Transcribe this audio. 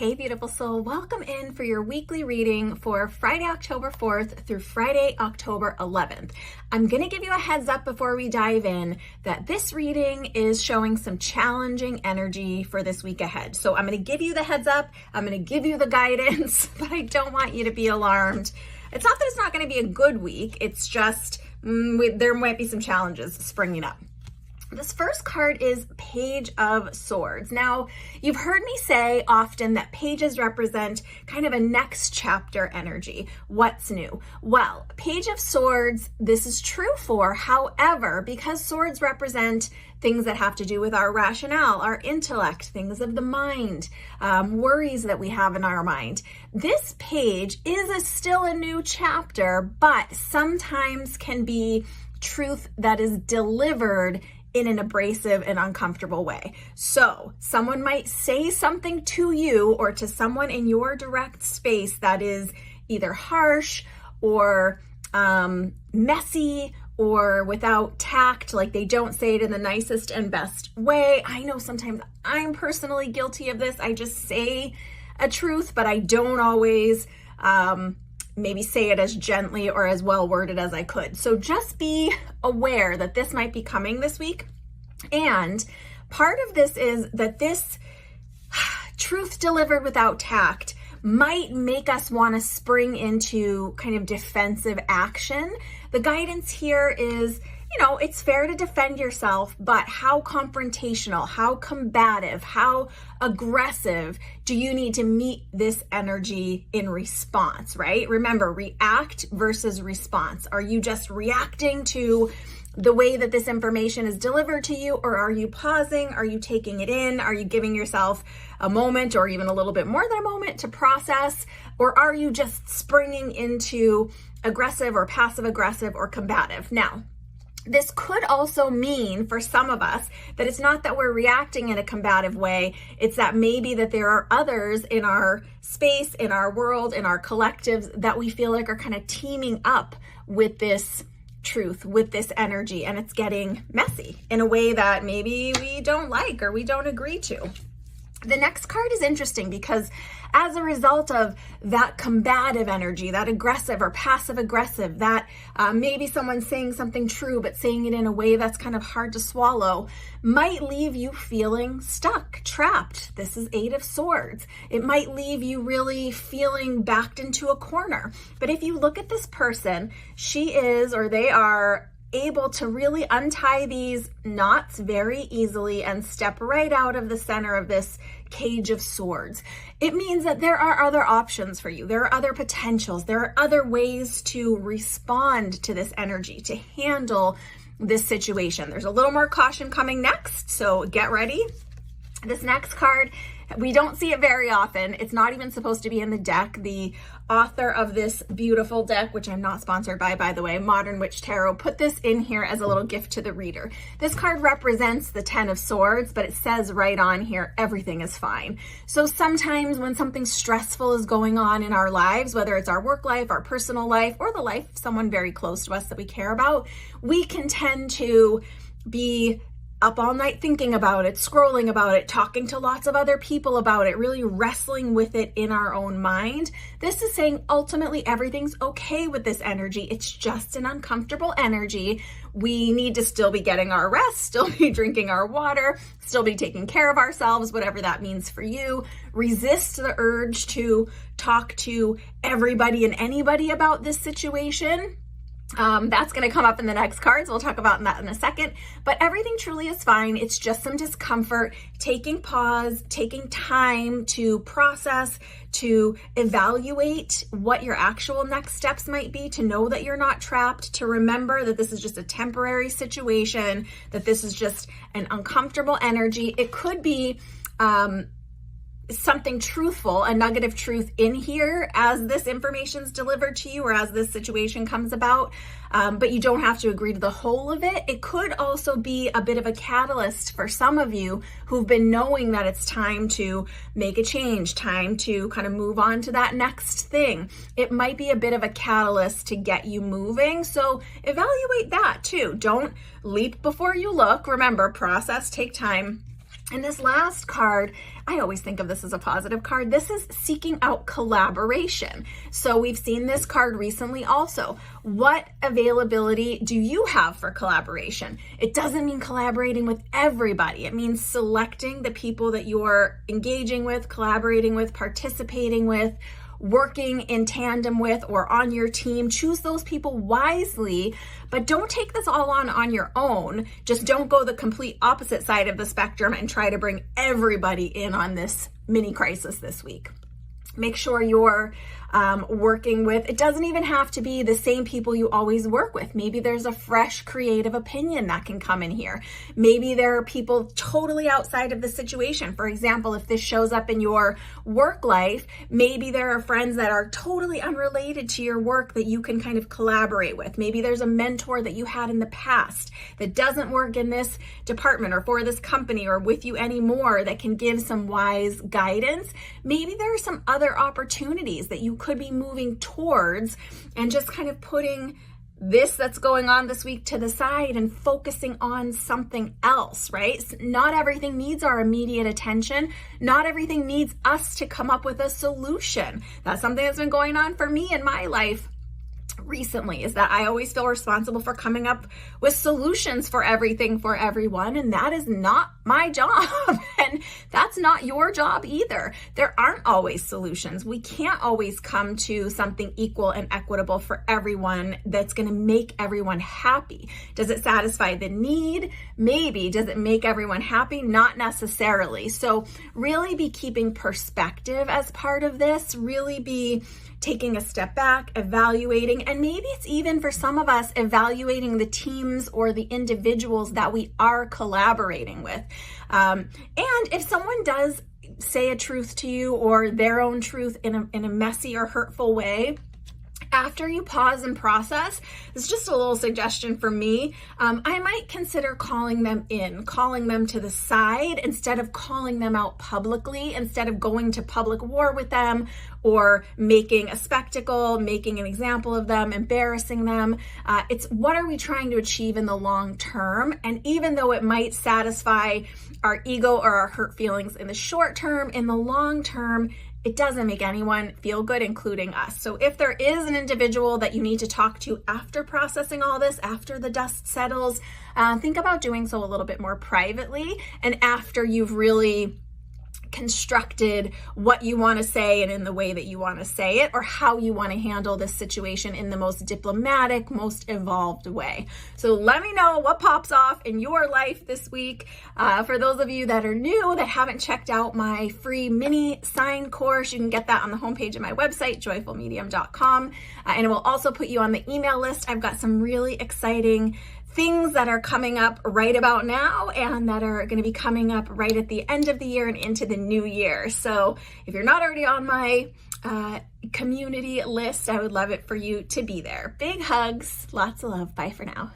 Hey beautiful soul, welcome in for your weekly reading for Friday, October 4th through Friday, October 11th. I'm going to give you a heads up before we dive in that this reading is showing some challenging energy for this week ahead. So I'm going to give you the heads up, I'm going to give you the guidance, but I don't want you to be alarmed. It's not that it's not going to be a good week, it's just there might be some challenges springing up. This first card is Page of Swords. Now, you've heard me say often that pages represent kind of a next chapter energy. What's new? Well, Page of Swords, this is true for. However, because swords represent things that have to do with our rationale, our intellect, things of the mind, worries that we have in our mind. This page is still a new chapter, but sometimes can be truth that is delivered in an abrasive and uncomfortable way. So someone might say something to you or to someone in your direct space that is either harsh or messy or without tact, like they don't say it in the nicest and best way. I know sometimes I'm personally guilty of this. I just say a truth, but I don't always maybe say it as gently or as well worded as I could. So just be aware that this might be coming this week. And part of this is that this truth delivered without tact might make us want to spring into kind of defensive action. The guidance here is, it's fair to defend yourself, but how confrontational, how combative, how aggressive do you need to meet this energy in response, right? Remember, react versus response. Are you just reacting to the way that this information is delivered to you, or are you pausing? Are you taking it in? Are you giving yourself a moment or even a little bit more than a moment to process? Or are you just springing into aggressive or passive aggressive or combative? Now, this could also mean for some of us that it's not that we're reacting in a combative way. It's that maybe that there are others in our space, in our world, in our collectives that we feel like are kind of teaming up with this truth, with this energy, and it's getting messy in a way that maybe we don't like or we don't agree to. The next card is interesting because as a result of that combative energy, that aggressive or passive aggressive, that maybe someone's saying something true but saying it in a way that's kind of hard to swallow, might leave you feeling stuck, trapped. This is Eight of Swords. It might leave you really feeling backed into a corner. But if you look at this person, she is, or they are, able to really untie these knots very easily and step right out of the center of this cage of swords. It means that there are other options for you. There are other potentials. There are other ways to respond to this energy, to handle this situation. There's a little more caution coming next, so get ready. This next card, we don't see it very often. It's not even supposed to be in the deck. The author of this beautiful deck, which I'm not sponsored by the way, Modern Witch Tarot, put this in here as a little gift to the reader. This card represents the Ten of Swords, but it says right on here, everything is fine. So sometimes when something stressful is going on in our lives, whether it's our work life, our personal life, or the life of someone very close to us that we care about, we can tend to be up all night thinking about it, scrolling about it, talking to lots of other people about it, really wrestling with it in our own mind. This is saying ultimately everything's okay with this energy. It's just an uncomfortable energy. We need to still be getting our rest, still be drinking our water, still be taking care of ourselves, whatever that means for you. Resist the urge to talk to everybody and anybody about this situation. That's going to come up in the next cards. We'll talk about that in a second, but everything truly is fine. It's just some discomfort, taking pause, taking time to process, to evaluate what your actual next steps might be, to know that you're not trapped, to remember that this is just a temporary situation, that this is just an uncomfortable energy. It could be, something truthful, a nugget of truth in here as this information is delivered to you or as this situation comes about, but you don't have to agree to the whole of it. It could also be a bit of a catalyst for some of you who've been knowing that it's time to make a change, time to kind of move on to that next thing. It might be a bit of a catalyst to get you moving, so evaluate that too. Don't leap before you look. Remember, process, take time. And this last card, I always think of this as a positive card. This is seeking out collaboration. So we've seen this card recently also. What availability do you have for collaboration? It doesn't mean collaborating with everybody. It means selecting the people that you're engaging with, collaborating with, participating with, working in tandem with, or on your team. Choose those people wisely, but don't take this all on your own. Just don't go the complete opposite side of the spectrum and try to bring everybody in on this mini crisis this week. Make sure you're working with, it doesn't even have to be the same people you always work with. Maybe there's a fresh creative opinion that can come in here. Maybe there are people totally outside of the situation. For example, if this shows up in your work life, maybe there are friends that are totally unrelated to your work that you can kind of collaborate with. Maybe there's a mentor that you had in the past that doesn't work in this department or for this company or with you anymore that can give some wise guidance. Maybe there are some other opportunities that you could be moving towards and just kind of putting this that's going on this week to the side and focusing on something else, right? Not everything needs our immediate attention. Not everything needs us to come up with a solution. That's something that's been going on for me in my life recently, is that I always feel responsible for coming up with solutions for everything for everyone, and that is not my job, and that's not your job either. There aren't always solutions. We can't always come to something equal and equitable for everyone that's going to make everyone happy. Does it satisfy the need? Maybe. Does it make everyone happy? Not necessarily. So really be keeping perspective as part of this. Really be taking a step back, evaluating, and maybe it's even for some of us evaluating the teams or the individuals that we are collaborating with. And if someone does say a truth to you or their own truth in a messy or hurtful way, after you pause and process, it's just a little suggestion for me. I might consider calling them to the side instead of calling them out publicly, instead of going to public war with them or making a spectacle, making an example of them, embarrassing them. It's what are we trying to achieve in the long term? And even though it might satisfy our ego or our hurt feelings in the short term, in the long term, it doesn't make anyone feel good, including us. So if there is an individual that you need to talk to after processing all this, after the dust settles, think about doing so a little bit more privately and after you've really constructed what you want to say and in the way that you want to say it, or how you want to handle this situation in the most diplomatic, most evolved way. So let me know what pops off in your life this week. For those of you that are new, that haven't checked out my free mini sign course, you can get that on the homepage of my website, joyfulmedium.com. And it will also put you on the email list. I've got some really exciting things that are coming up right about now and that are going to be coming up right at the end of the year and into the new year. So if you're not already on my community list, I would love it for you to be there. Big hugs, lots of love. Bye for now.